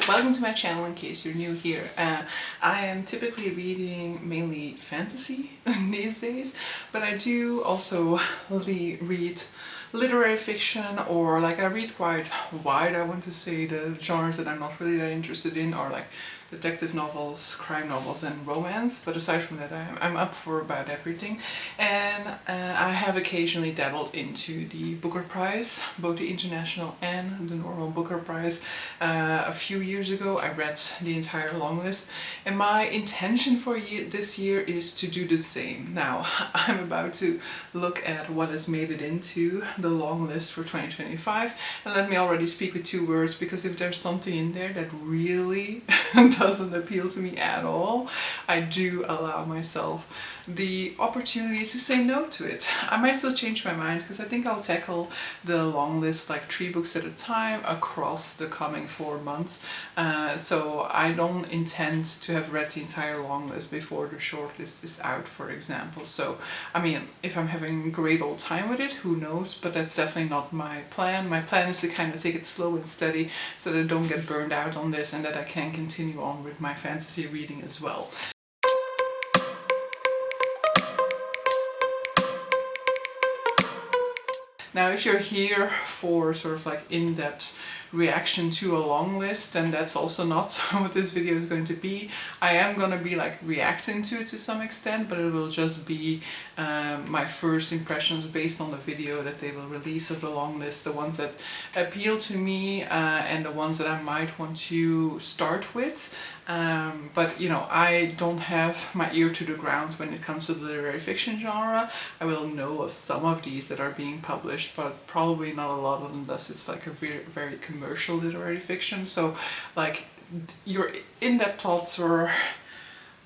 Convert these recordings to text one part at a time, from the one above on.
welcome to my channel in case you're new here. I am typically reading mainly fantasy these days, but I do also read literary fiction, or like I read quite wide. I want to say the genres that I'm not really that interested in are like detective novels, crime novels and romance, but aside from that I'm up for about everything. And I have occasionally dabbled into the Booker Prize, both the international and the normal Booker Prize. A few years ago I read the entire longlist, and my intention for this year is to do the same. Now I'm about to look at what has made it into the longlist for 2025, and let me already speak with two words, because if there's something in there that really doesn't appeal to me at all, I do allow myself the opportunity to say no to it. I might still change my mind, because I think I'll tackle the long list like 3 books at a time across the coming 4 months. So I don't intend to have read the entire long list before the short list is out, for example. So I mean, if I'm having a great old time with it, who knows, but that's definitely not my plan. My plan is to kind of take it slow and steady so that I don't get burned out on this, and that I can continue on with my fantasy reading as well. Now, if you're here for sort of like in-depth reaction to a long list, then that's also not what this video is going to be. I am going to be like reacting to it to some extent, but it will just be my first impressions based on the video that they will release of the long list, the ones that appeal to me and the ones that I might want to start with. But you know, I don't have my ear to the ground when it comes to the literary fiction genre. I will know of some of these that are being published, but probably not a lot of them, unless it's like a very, very commercial literary fiction. So like your in-depth thoughts or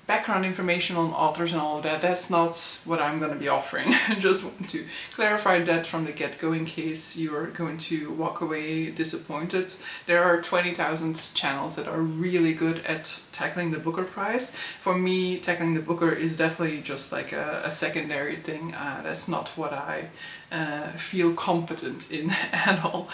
background information on authors and all of that, that's not what I'm going to be offering. I just want to clarify that from the get-go in case you're going to walk away disappointed. There are 20,000 channels that are really good at tackling the Booker Prize. For me, tackling the Booker is definitely just like a secondary thing. That's not what I feel competent in at all.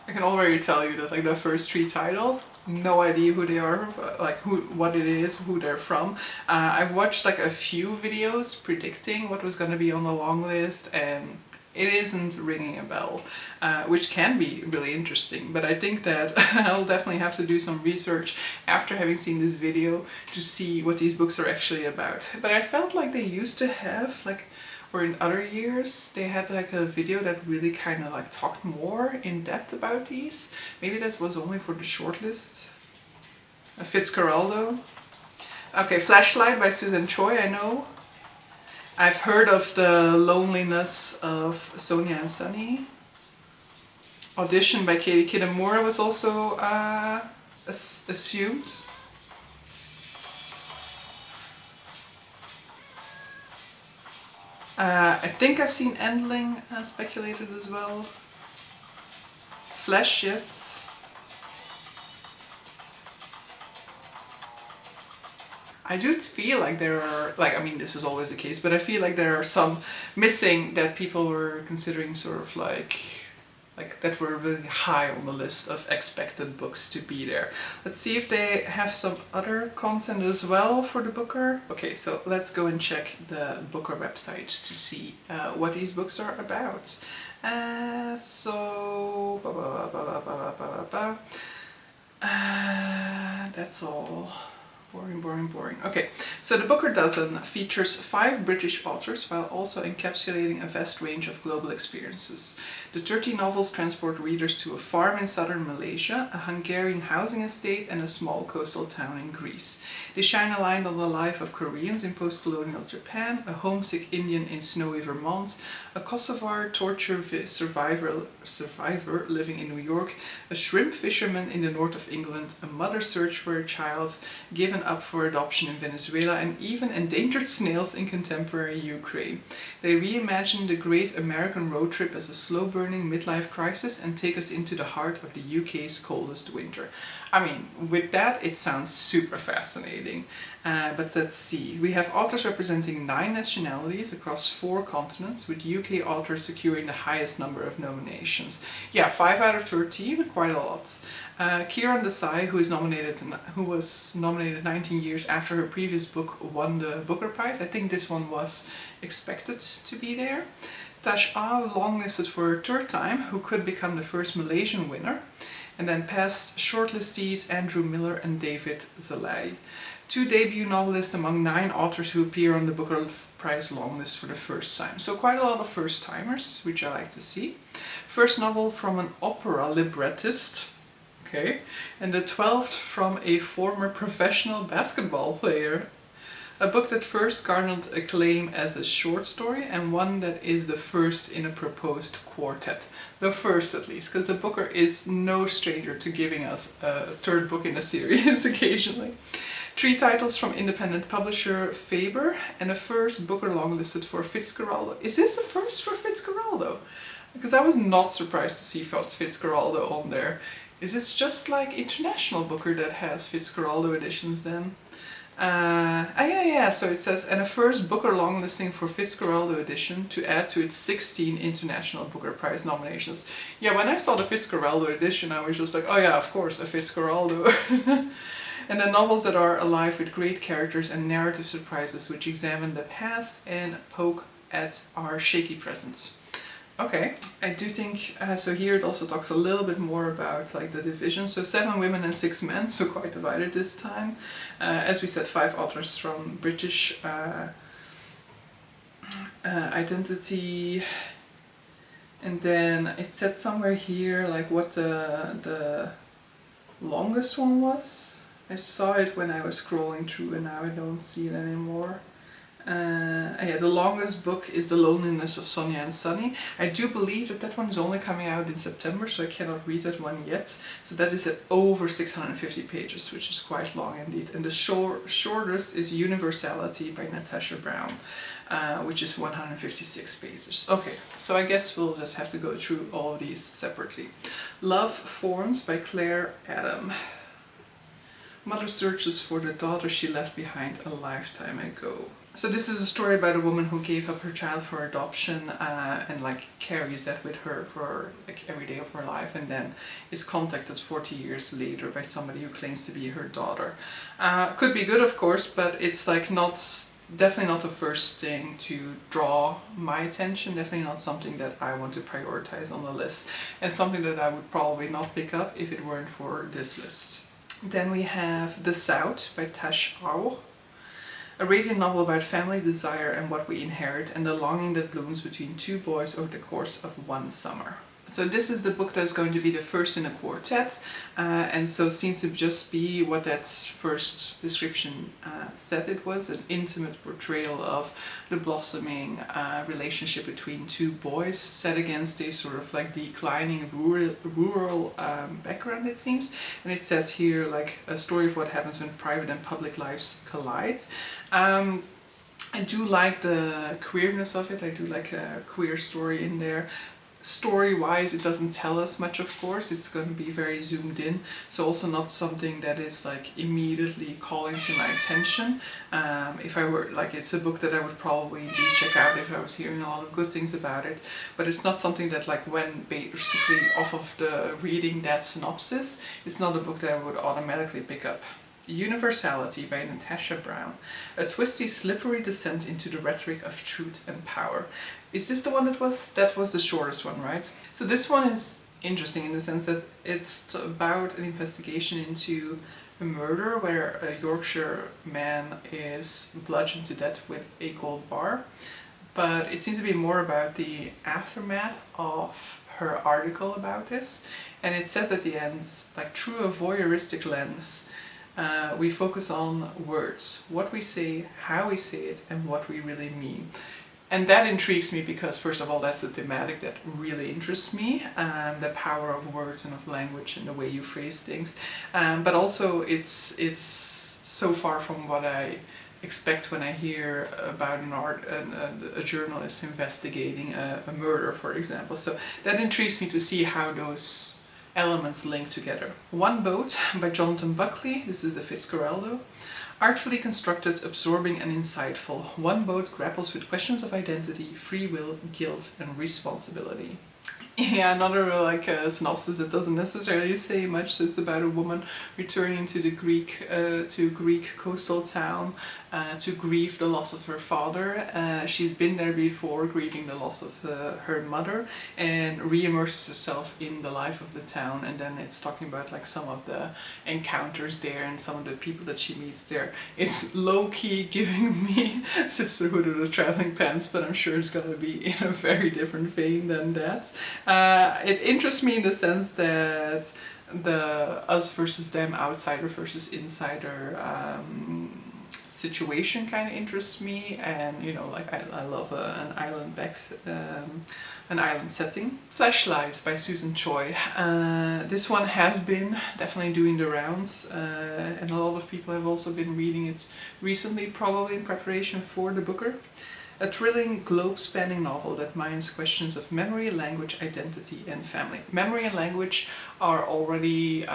I can already tell you that like the first 3 titles, no idea who they are, like what it is, who they're from. I've watched like a few videos predicting what was going to be on the long list, and it isn't ringing a bell, which can be really interesting. But I think that I'll definitely have to do some research after having seen this video to see what these books are actually about. But I felt like they used to have like, or in other years, they had like a video that really kind of like talked more in depth about these. Maybe that was only for the shortlist. Fitzcarraldo. Okay, Flashlight by Susan Choi, I know. I've heard of The Loneliness of Sonia and Sunny. Audition by Katie Kitamura was also assumed. I think I've seen Endling speculated as well. Flesh, yes. I do feel like there are, like, I mean, this is always the case, but I feel like there are some missing that people were considering sort of like that were really high on the list of expected books to be there. Let's see if they have some other content as well for the Booker. Okay, so let's go and check the Booker website to see what these books are about. That's all. Boring, boring, boring. Okay, so the Booker Dozen features 5 British authors while also encapsulating a vast range of global experiences. The 30 novels transport readers to a farm in southern Malaysia, a Hungarian housing estate, and a small coastal town in Greece. They shine a light on the life of Koreans in post-colonial Japan, a homesick Indian in snowy Vermont, a Kosovar torture survivor living in New York, a shrimp fisherman in the north of England, a mother search for a child given up for adoption in Venezuela, and even endangered snails in contemporary Ukraine. They reimagine the great American road trip as a slow slow-burning midlife crisis and take us into the heart of the UK's coldest winter. I mean, with that it sounds super fascinating. But let's see. We have authors representing 9 nationalities across 4 continents, with UK authors securing the highest number of nominations. Yeah, 5 out of 13, quite a lot. Kieran Desai, who was nominated 19 years after her previous book won the Booker Prize. I think this one was expected to be there. Tash Ah, longlisted for a 3rd time, who could become the first Malaysian winner. And then past shortlistees Andrew Miller and David Zalai. 2 debut novelists among 9 authors who appear on the Booker Prize Longlist for the first time. So quite a lot of first-timers, which I like to see. First novel from an opera librettist. Okay. And the 12th from a former professional basketball player. A book that first garnered acclaim as a short story, and one that is the first in a proposed quartet. The first, at least, because the Booker is no stranger to giving us a 3rd book in a series occasionally. 3 titles from independent publisher Faber, and a first Booker longlisted for Fitzcarraldo. Is this the first for Fitzcarraldo? Because I was not surprised to see Fitzcarraldo on there. Is this just like International Booker that has Fitzcarraldo editions then? Yeah, so it says, and a first Booker longlisting for Fitzcarraldo edition to add to its 16 International Booker Prize nominations. Yeah, when I saw the Fitzcarraldo edition, I was just like, oh yeah, of course, a Fitzcarraldo. And the novels that are alive with great characters and narrative surprises which examine the past and poke at our shaky presents. Okay, I do think, so here it also talks a little bit more about like the division. So 7 women and 6 men, so quite divided this time. As we said, 5 authors from British identity. And then it said somewhere here like what the longest one was. I saw it when I was scrolling through and now I don't see it anymore. Yeah, the longest book is The Loneliness of Sonia and Sunny. I do believe that that one is only coming out in September, so I cannot read that one yet. So that is at over 650 pages, which is quite long indeed. And the shortest is Universality by Natasha Brown, which is 156 pages. Okay, so I guess we'll just have to go through all of these separately. Love Forms by Claire Adam. Mother searches for the daughter she left behind a lifetime ago. So this is a story about a woman who gave up her child for adoption and like carries that with her for like every day of her life, and then is contacted 40 years later by somebody who claims to be her daughter. Could be good, of course, but it's like definitely not the first thing to draw my attention, definitely not something that I want to prioritize on the list, and something that I would probably not pick up if it weren't for this list. Then we have The South by Tash Au. A radiant novel about family, desire and what we inherit, and the longing that blooms between 2 boys over the course of 1 summer. So this is the book that's going to be the first in a quartet, and so seems to just be what that first description said it was, an intimate portrayal of the blossoming relationship between 2 boys set against a sort of like declining rural background, it seems. And it says here like a story of what happens when private and public lives collide. I do like the queerness of it, I do like a queer story in there. Story-wise, it doesn't tell us much, of course, it's going to be very zoomed in, so also not something that is like immediately calling to my attention. If I were, like, it's a book that I would probably check out if I was hearing a lot of good things about it, but it's not something that, like, when basically off of the reading that synopsis, it's not a book that I would automatically pick up. Universality by Natasha Brown. A twisty, slippery descent into the rhetoric of truth and power. Is this the one that was the shortest one, right? So this one is interesting in the sense that it's about an investigation into a murder where a Yorkshire man is bludgeoned to death with a gold bar. But it seems to be more about the aftermath of her article about this. And it says at the end, like, through a voyeuristic lens, we focus on words, what we say, how we say it, and what we really mean. And that intrigues me because, first of all, that's a thematic that really interests me, the power of words and of language and the way you phrase things. But also it's so far from what I expect when I hear about a journalist investigating a murder, for example. So that intrigues me to see how those elements link together. One Boat by Jonathan Buckley. This is the Fitzcarraldo. Artfully constructed, absorbing and insightful, One Boat grapples with questions of identity, free will, guilt and responsibility. Yeah, another synopsis that doesn't necessarily say much. It's about a woman returning to the Greek coastal town to grieve the loss of her father. She's been there before, grieving the loss of her mother, and re-immerses herself in the life of the town. And then it's talking about like some of the encounters there and some of the people that she meets there. It's low-key giving me Sisterhood of the Traveling Pants, but I'm sure it's gonna be in a very different vein than that. It interests me in the sense that the us versus them, outsider versus insider situation kind of interests me, and you know, like I love an island setting. Flashlight by Susan Choi. This one has been definitely doing the rounds, and a lot of people have also been reading it recently, probably in preparation for the Booker. A thrilling, globe-spanning novel that mines questions of memory, language, identity and family. Memory and language are already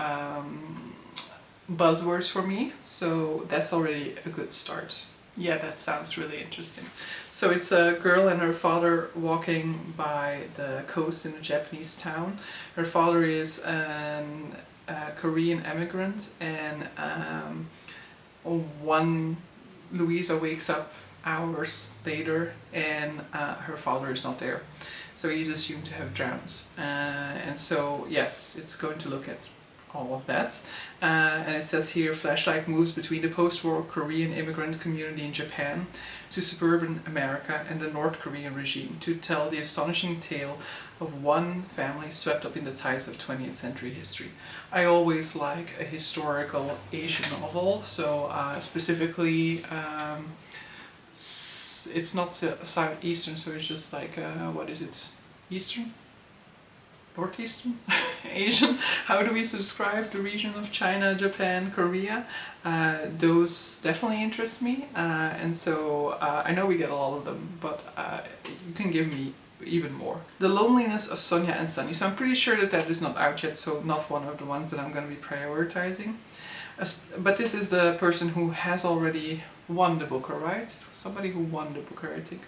buzzwords for me, so that's already a good start. Yeah, that sounds really interesting. So it's a girl and her father walking by the coast in a Japanese town. Her father is a Korean immigrant, and one Louisa wakes up hours later and her father is not there, so he's assumed to have drowned, and so yes, it's going to look at all of that, and it says here, Flashlight moves between the post-war Korean immigrant community in Japan to suburban America and the North Korean regime to tell the astonishing tale of one family swept up in the tides of 20th century history. I always like a historical Asian novel, so specifically it's not southeastern, so it's just like what is it? Eastern? Northeastern? Asian? How do we describe the region of China, Japan, Korea? Those definitely interest me, and so I know we get a lot of them, but you can give me even more. The Loneliness of Sonia and Sunny. So I'm pretty sure that that is not out yet, so not one of the ones that I'm going to be prioritizing. But this is the person who has already won the Booker, right? Somebody who won the Booker, I think.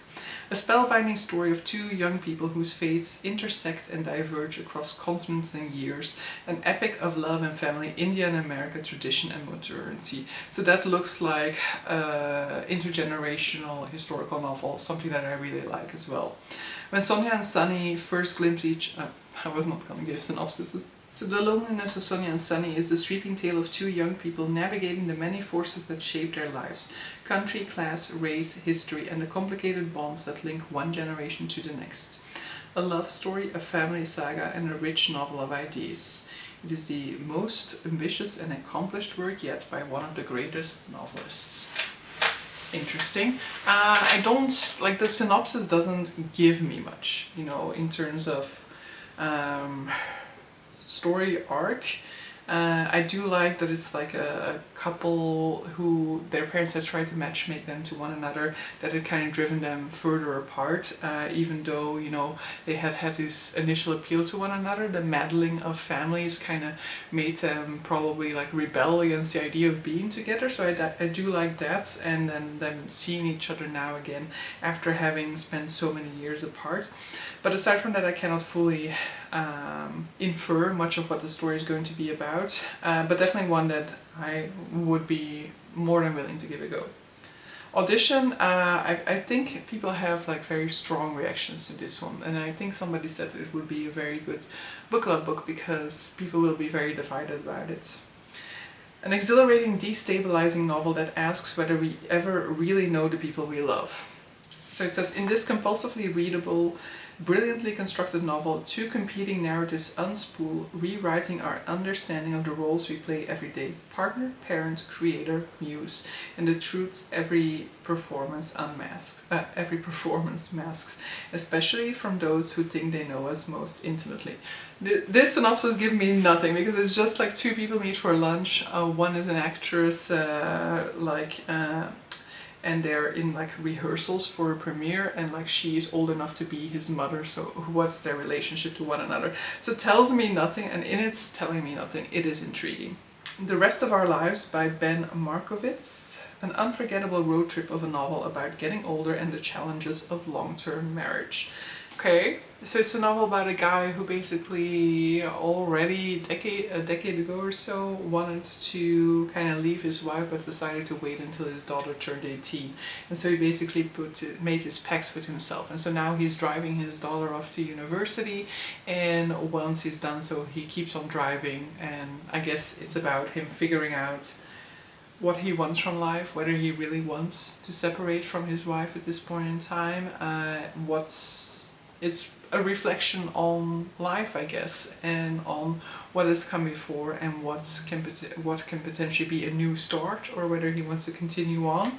A spellbinding story of two young people whose fates intersect and diverge across continents and years. An epic of love and family, India and America, tradition and modernity. So that looks like intergenerational historical novel, something that I really like as well. When Sonia and Sunny first glimpse each... I was not going to give synopsises. So The Loneliness of Sonia and Sunny is the sweeping tale of two young people navigating the many forces that shape their lives. Country, class, race, history and the complicated bonds that link one generation to the next. A love story, a family saga and a rich novel of ideas. It is the most ambitious and accomplished work yet by one of the greatest novelists. Interesting. I don't... like, the synopsis doesn't give me much, you know, in terms of story arc. I do like that it's like a couple who their parents have tried to matchmake them to one another, that it kind of driven them further apart, even though, you know, they had had this initial appeal to one another. The meddling of families kind of made them probably like rebel against the idea of being together, so I do like that, and then them seeing each other now again after having spent so many years apart. But aside from that, I cannot fully infer much of what the story is going to be about, but definitely one that I would be more than willing to give a go. Audition, I think people have like very strong reactions to this one, and I think somebody said that it would be a very good book club book because people will be very divided about it. An exhilarating, destabilizing novel that asks whether we ever really know the people we love. So it says, in this compulsively readable, brilliantly constructed novel, two competing narratives unspool, rewriting our understanding of the roles we play every day: partner, parent, creator, muse, and the truths every performance masks, especially from those who think they know us most intimately. This synopsis gives me nothing, because it's just like two people meet for lunch. One is an actress, and they're in like rehearsals for a premiere, and like she's old enough to be his mother, so what's their relationship to one another. So it tells me nothing, and in its telling me nothing, it is intriguing. The Rest of Our Lives by Ben Markovits, an unforgettable road trip of a novel about getting older and the challenges of long-term marriage. Okay, so it's a novel about a guy who basically already a decade ago or so wanted to kind of leave his wife, but decided to wait until his daughter turned 18. And so he basically made his pact with himself. And so now he's driving his daughter off to university, and once he's done so, he keeps on driving. And I guess it's about him figuring out what he wants from life, whether he really wants to separate from his wife at this point in time, it's a reflection on life, I guess, and on what has come before and what can potentially be a new start, or whether he wants to continue on.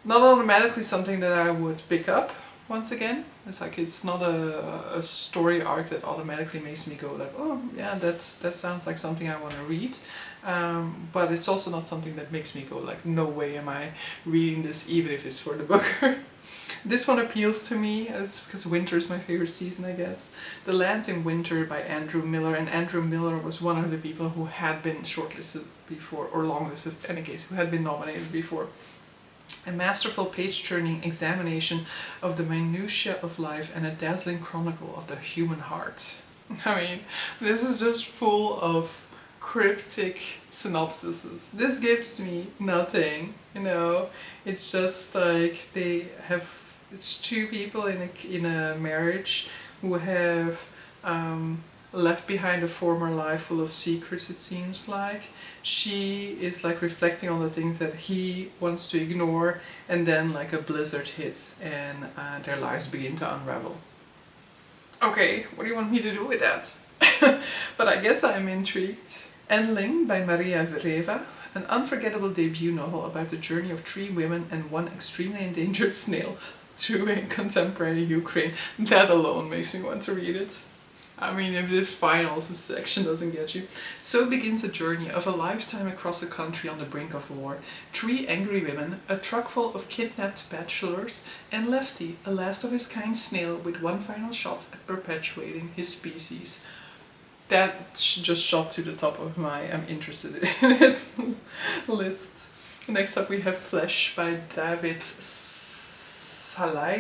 Not automatically something that I would pick up once again. It's like, it's not a story arc that automatically makes me go like, oh yeah, that sounds like something I want to read. But it's also not something that makes me go like, no way am I reading this, even if it's for the Booker. This one appeals to me. It's because winter is my favorite season, I guess. The Land in Winter by Andrew Miller, and Andrew Miller was one of the people who had been shortlisted before, or longlisted in any case, who had been nominated before. A masterful page-turning examination of the minutiae of life and a dazzling chronicle of the human heart. I mean, this is just full of cryptic synopsises. This gives me nothing, you know. It's just like it's two people in a marriage who have left behind a former life full of secrets, it seems like. She is like reflecting on the things that he wants to ignore, and then like a blizzard hits and their lives begin to unravel. Okay, what do you want me to do with that? But I guess I'm intrigued. Enling by Maria Vereva, an unforgettable debut novel about the journey of 3 women and 1 extremely endangered snail through contemporary Ukraine. That alone makes me want to read it. I mean, if this finals section doesn't get you. So begins a journey of a lifetime across a country on the brink of war. 3 angry women, a truck full of kidnapped bachelors, and Lefty, a last of his kind snail with 1 final shot at perpetuating his species. That just shot to the top of my I'm interested in it list. Next up we have Flesh by David Salai.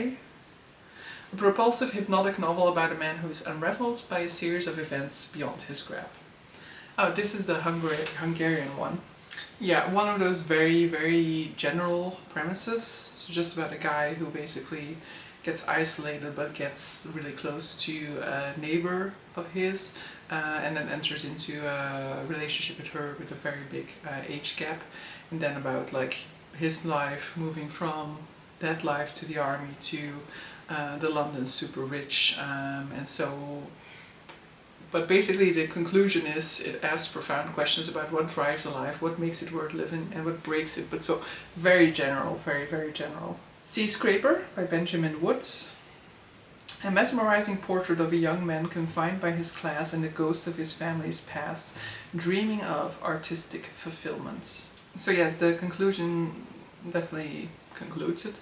A propulsive hypnotic novel about a man who is unraveled by a series of events beyond his grasp. Oh, this is the Hungarian one. Yeah, one of those very, very general premises. So just about a guy who basically gets isolated but gets really close to a neighbor of his, and then enters into a relationship with her with a very big age gap, and then about like his life moving from that life to the army to the London super rich, and so, but basically the conclusion is it asks profound questions about what drives a life, what makes it worth living, and what breaks it, but so very general, very, very general. Sea Scraper by Benjamin Wood. A mesmerizing portrait of a young man confined by his class and the ghost of his family's past, dreaming of artistic fulfillment. So yeah, the conclusion definitely concludes it.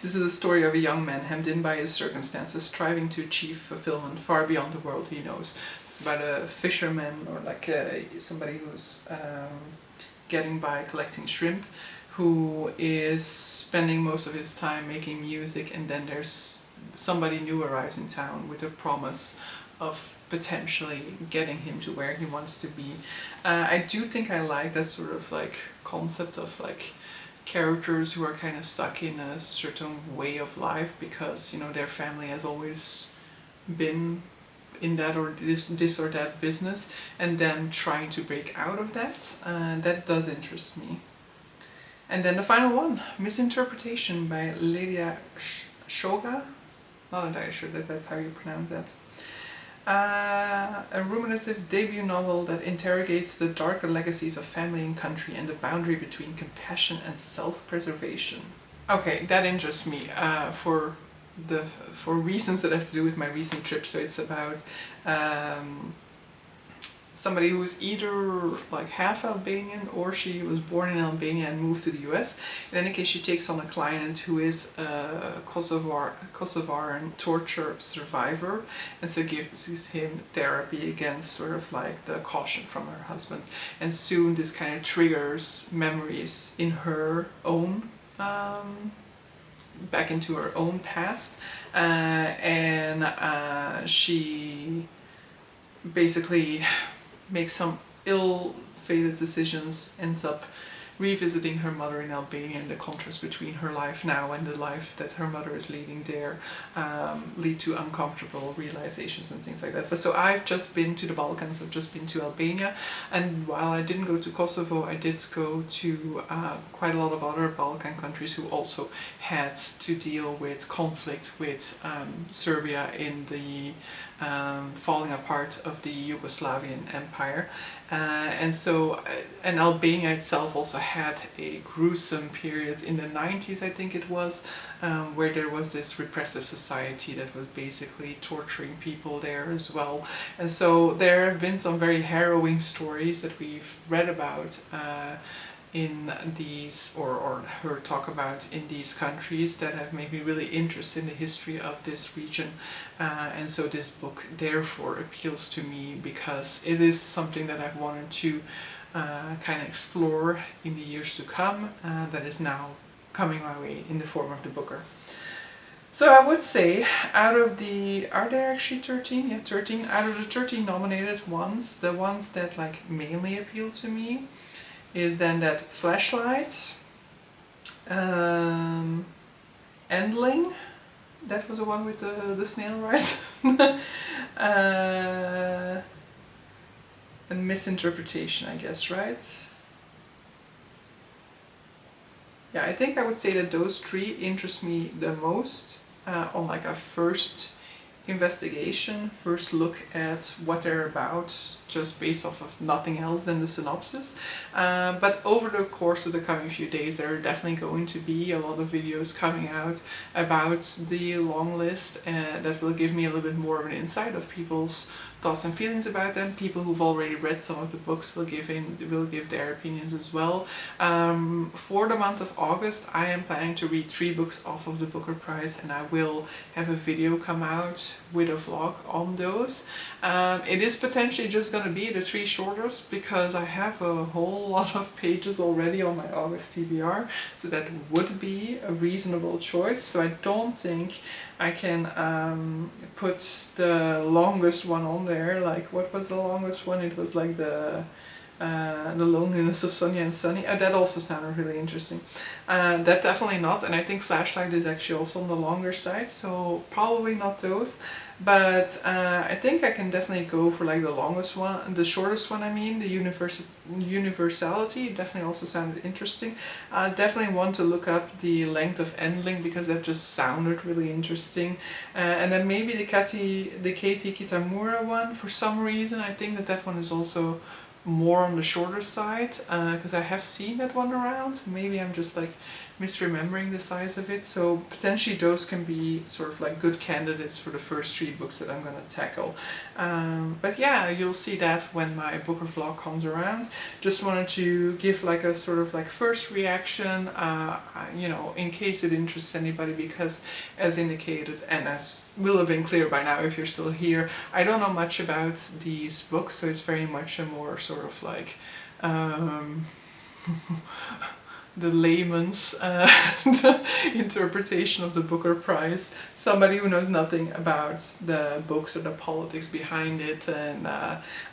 This is a story of a young man hemmed in by his circumstances, striving to achieve fulfillment far beyond the world he knows. It's about a fisherman, or like somebody who's getting by collecting shrimp, who is spending most of his time making music, and then there's somebody new arrives in town with a promise of potentially getting him to where he wants to be. I do think I like that sort of like concept of like characters who are kind of stuck in a certain way of life because, you know, their family has always been in that or this or that business, and then trying to break out of that. That does interest me. And then the final one, Misinterpretation by Lydia Shoga. Not entirely sure that that's how you pronounce that. A ruminative debut novel that interrogates the darker legacies of family and country and the boundary between compassion and self-preservation. Okay, that interests me for reasons that have to do with my recent trip. So it's about somebody who is either like half Albanian or she was born in Albania and moved to the US. In any case, she takes on a client who is a Kosovar torture survivor, and so gives him therapy against sort of like the caution from her husband. And soon this kind of triggers memories in her own back into her own past, and she basically makes some ill-fated decisions, ends up revisiting her mother in Albania, and the contrast between her life now and the life that her mother is leading there lead to uncomfortable realizations and things like that. But so I've just been to the Balkans, I've just been to Albania, and while I didn't go to Kosovo, I did go to quite a lot of other Balkan countries who also had to deal with conflict with Serbia in the falling apart of the Yugoslavian Empire. And Albania itself also had a gruesome period in the 90s, I think it was, where there was this repressive society that was basically torturing people there as well. And so there have been some very harrowing stories that we've read about in these, or heard talk about in these countries, that have made me really interested in the history of this region. And so this book therefore appeals to me because it is something that I've wanted to kind of explore in the years to come, that is now coming my way in the form of the Booker. So I would say out of the, are there actually 13? Yeah, 13. Out of the 13 nominated ones, the ones that like mainly appeal to me is then that Flashlights, Endling, that was the one with the snail, right? And Misinterpretation, I guess, right? Yeah, I think I would say that those three interest me the most on like a first investigation, first look at what they're about, just based off of nothing else than the synopsis. But over the course of the coming few days, there are definitely going to be a lot of videos coming out about the long list that will give me a little bit more of an insight of people's thoughts and feelings about them. People who've already read some of the books will give their opinions as well. For the month of August, I am planning to read 3 books off of the Booker Prize, and I will have a video come out with a vlog on those. It is potentially just going to be the 3 shortest because I have a whole lot of pages already on my August TBR, so that would be a reasonable choice. So I don't think I can put the longest one on there. Like, what was the longest one? It was like the Loneliness of Sonia and Sunny. That also sounded really interesting. That definitely not, and I think Flashlight is actually also on the longer side, so probably not those. But I think I can definitely go for like the longest one, the shortest one I mean, the Universality. Definitely also sounded interesting. Definitely want to look up the length of Endling because that just sounded really interesting. And then maybe the Katie Kitamura one, for some reason I think that one is also more on the shorter side, because I have seen that one around. Maybe I'm just like misremembering the size of it, so potentially those can be sort of like good candidates for the first 3 books that I'm gonna tackle. But yeah, you'll see that when my Booker vlog comes around. Just wanted to give like a sort of like first reaction, you know, in case it interests anybody, because as indicated, and as will have been clear by now if you're still here, I don't know much about these books, so it's very much a more sort of like the layman's interpretation of the Booker Prize. Somebody who knows nothing about the books or the politics behind it and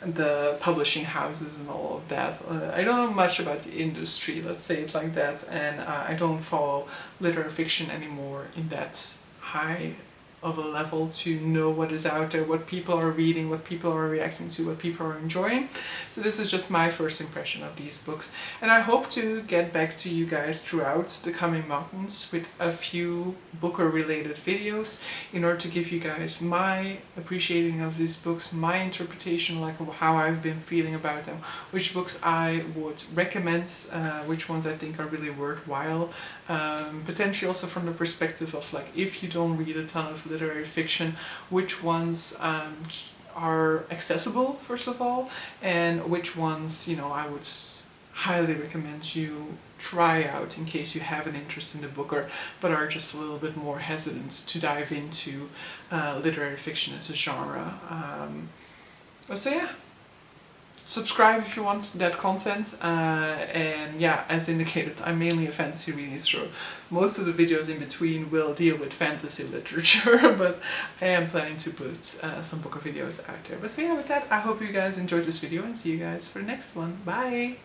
the publishing houses and all of that. I don't know much about the industry, let's say it like that, and I don't follow literary fiction anymore in that high of a level to know what is out there, what people are reading, what people are reacting to, what people are enjoying. So this is just my first impression of these books, and I hope to get back to you guys throughout the coming months with a few Booker related videos in order to give you guys my appreciating of these books, my interpretation, like how I've been feeling about them, which books I would recommend, which ones I think are really worthwhile, potentially also from the perspective of like, if you don't read a ton of literary fiction, which ones are accessible, first of all, and which ones, you know, I would highly recommend you try out in case you have an interest in the book but are just a little bit more hesitant to dive into literary fiction as a genre. So yeah, subscribe if you want that content, and yeah, as indicated, I'm mainly a fantasy reading, so most of the videos in between will deal with fantasy literature, but I am planning to put some Booker videos out there. But so yeah, with that, I hope you guys enjoyed this video and see you guys for the next one. Bye!